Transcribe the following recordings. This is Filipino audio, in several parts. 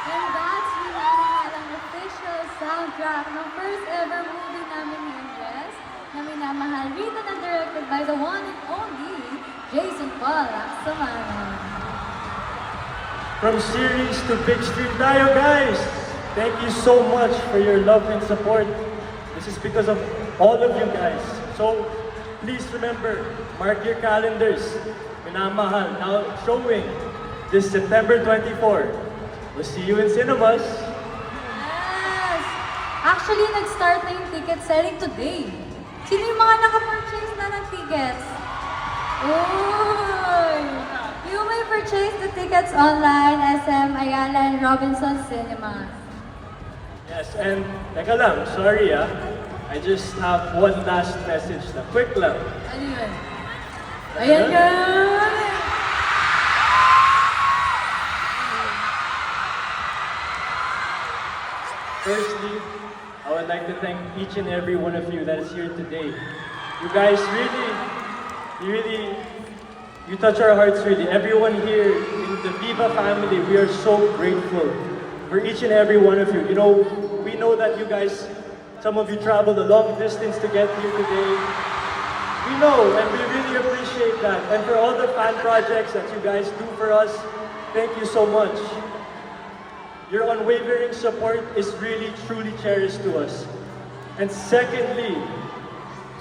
And that's minamahal official soundtrack ng first ever movie namin ni Andres na minamahal, written and directed by the one and only Jason Paul Lacsamana. From series to big screen tayo, guys! Thank you so much for your love and support. This is because of all of you guys. So, please remember, mark your calendars. Minamahal, now showing this September 24. We'll see you in cinemas. Yes! Actually, nag-start na yung ticket selling today. Sino yung mga naka-purchase na ng tickets? Uy! You may purchase the tickets online, SM Ayala and Robinson Cinemas. Yes, and teka lang, sorry I just have one last message na quick lang. Ano yun? Ayan guys! Firstly, I would like to thank each and every one of you that is here today. You guys you touch our hearts really. Everyone here in the Viva family, we are so grateful for each and every one of you. You know, we know that you guys, some of you traveled a long distance to get here today. We know, and we really appreciate that. And for all the fan projects that you guys do for us, thank you so much. Your unwavering support is really, truly cherished to us. And secondly,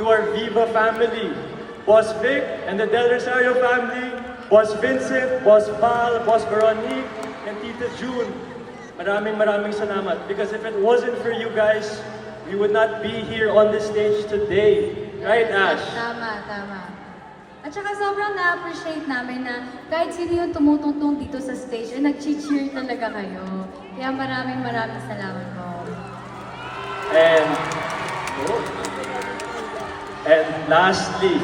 to our Viva family, Boss Vic and the Del Rosario family, Boss Vincent, Boss Val, Boss Veronique, and Tita June, maraming salamat. Because if it wasn't for you guys, we would not be here on this stage today. Right, Ash? Tama. At saka sobrang na-appreciate namin na kahit sino yung tumutungtong dito sa stage, ay nag-cheer talaga kayo. Kaya maraming salamat po. And lastly,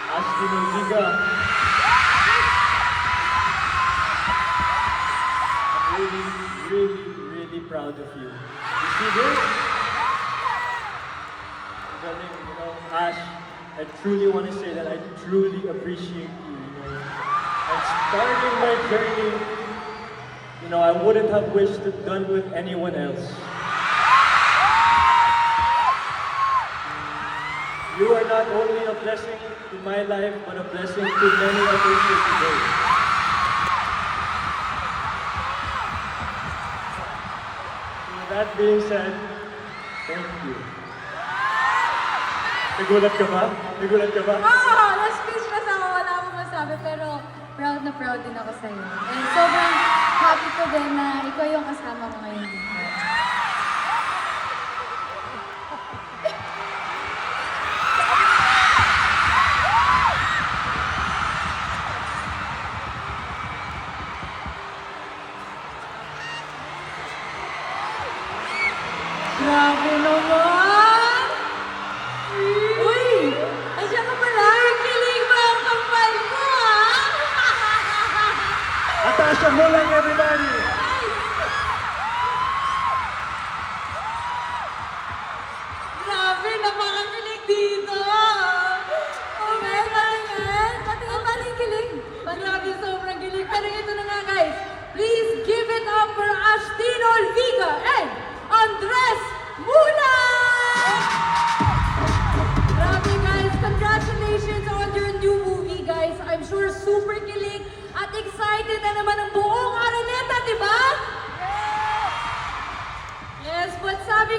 Ashley Mendiga, I'm really proud of you. You see this? You know, Ash, I truly want to say that I truly appreciate you. And starting my journey, I wouldn't have wished it done with anyone else. You are not only a blessing to my life, but a blessing to many others here today. With that being said, thank you. Nagulat ka ba? Oo! Na-speechless ako, wala akong masabi, pero proud na proud din ako sa'yo. And sobrang happy ko din na ikaw yung kasama ko ngayon dito. Grabe naman! Uy! Andiyan ka pala! Kilig mo ang kapal mo, ha? Natasha mo lang, everybody!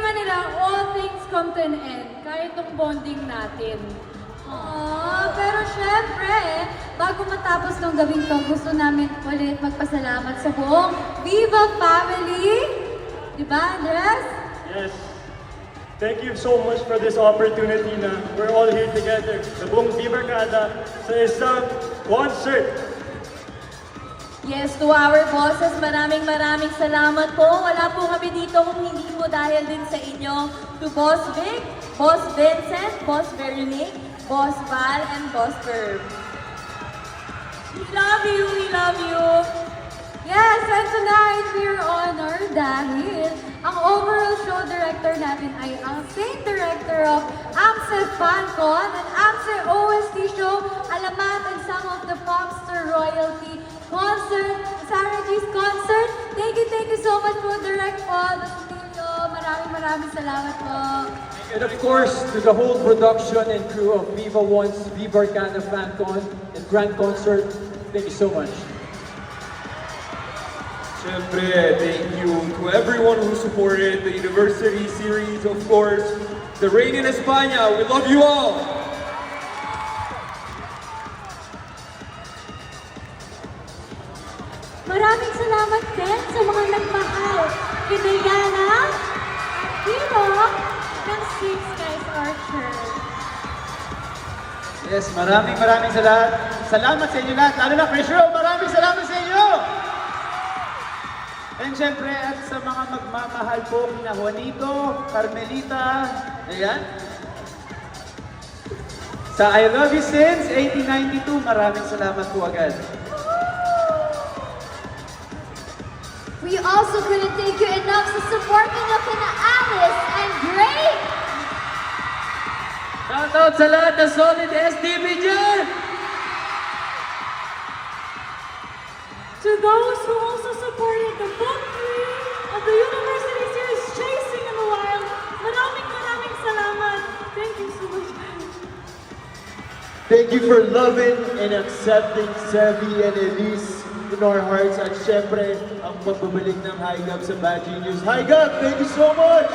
nga nila, all things come to an end. Kahit tong bonding natin. Pero syempre, bago matapos ng gabing to, gusto namin ulit magpasalamat sa buong Viva family. Diba, Andres? Yes. Thank you so much for this opportunity na we're all here together. Sa buong Viva Barkada sa isang concert. Yes, to our bosses, maraming salamat po. Wala po kami dito kung hindi po dahil din sa inyo. To Boss Vic, Boss Vincent, Boss Veronique, Boss Val, and Boss Verb. We love you, we love you. Yes, and tonight we're honored dahil ang overall show director natin ay ang same director of AMSE FanCon and AMSE OST show, Alamat and some of the Popstar Royalty concert, Sarah G's concert. Thank you so much po, Direct Paul Basilio. Maraming salamat po. And of course, to the whole production and crew of Viva One's Viva Barkada FanCon and Grand Concert, thank you so much. Siyempre, thank you to everyone who supported the University Series, of course, the Rain in España. We love you all! Maraming salamat din sa mga nagmahal. Kina Yana at Hero ng Six Skies Archer. Yes, maraming salamat sa inyo lahat, lalo na Chris Rowe, maraming salamat sa inyo! And syempre, at sa mga magmamahal po, kina Juanito, Carmelita, ayan. Sa I Love You Since 1892, maraming salamat po agad. We also couldn't thank you enough sa support ninyo kina Alice and Drake. Shoutout sa lahat na solid SDB dyan! To those who also supported the book 3 of the University Series Chasing in the Wild, maraming salamat. Thank you so much. Thank you for loving and accepting Sevi and Elise in our hearts. At syempre, ang pagbabalik ng High Gab sa Bad Genius. High Gab, thank you so much!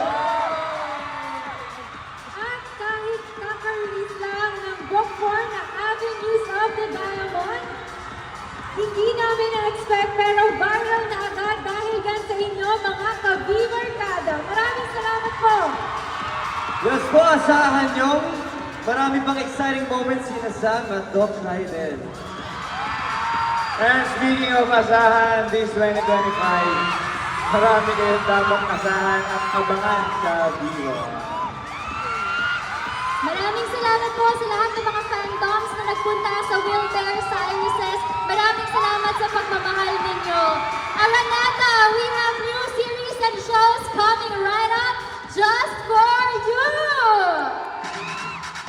At kahit kaka-release lang ng book 4 na Avenues of the Diamond, hindi namin na-expect pero viral na agad dahil yan sa inyo mga ka-Viva Barkada. Maraming salamat po! Yes po, asahan nyo. Marami pang exciting moments sinasam at Doc Raiden. And speaking of asahan, this 2025, marami kayong dapat asahan at abangan sa Viva. Maraming salamat po sa lahat ng mga fandoms na nagpunta sa Wilbear Cyrus's. Maraming salamat sa pagmamahal ninyo. Araneta, we have new series and shows coming right up just for you!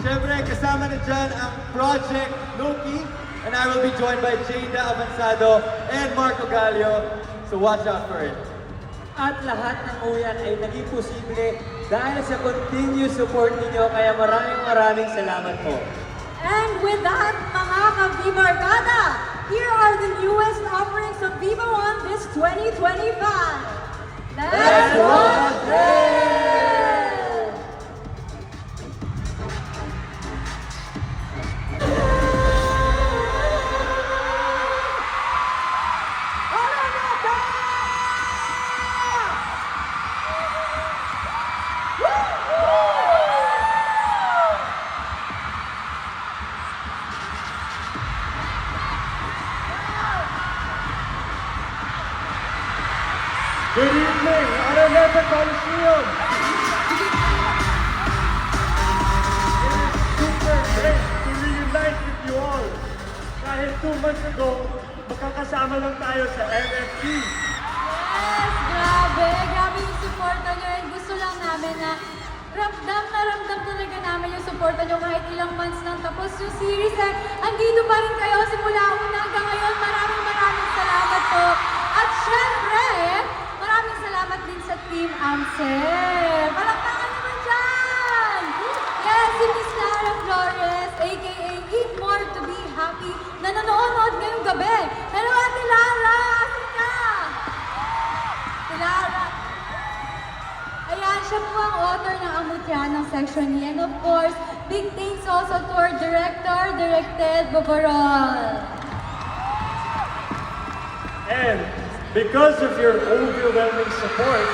Syempre, kasama na dyan ang Project Loki. And I will be joined by Jada Avanzado and Marco Gallio. So watch out for it. At lahat ng uyan ay naging posible dahil sa continuous support ninyo, kaya maraming salamat po. And with that, mga ka-Viva Barkada, here are the newest offerings of Viva One this 2025. Let's walk it! Good evening, Araneta Coliseum. It is super great to reunite with you all. Kahit 2 months ago, magkakasama lang tayo sa MFP. Yes, grabe yung suporta nyo and gusto lang namin na ramdam talaga namin yung suporta nyo kahit ilang months lang tapos yung series eh, andito pa rin kayo simula una hanggang ngayon. Maraming salamat po. At syempre, maraming salamat din sa Team AMSE. Palakpakan naman dyan! Yes, si Miss Clara Flores, aka Eat More to Be Happy, na nanonood ngayong gabi. Hello, Ate Lara! Asan ka? Ate Lara. Ayan, siya po ang yan ng Section E. And of course, big thanks also to our director, Directed Boborol. And because of your overwhelming support,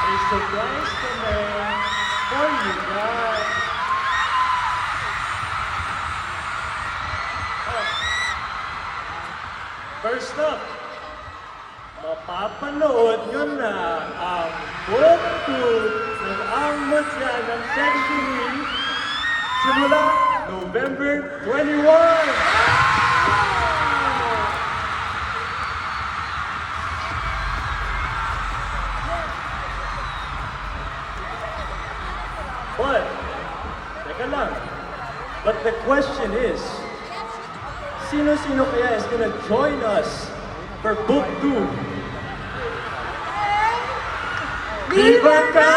may surprise kami for you guys. Oh. First up, mapapanood nyo na ang Book 2 ng Ang Mutya ng Section E simula November 21! But, teka lang. But the question is, sino-sino kaya is gonna join us for Book 2? Viva Ka!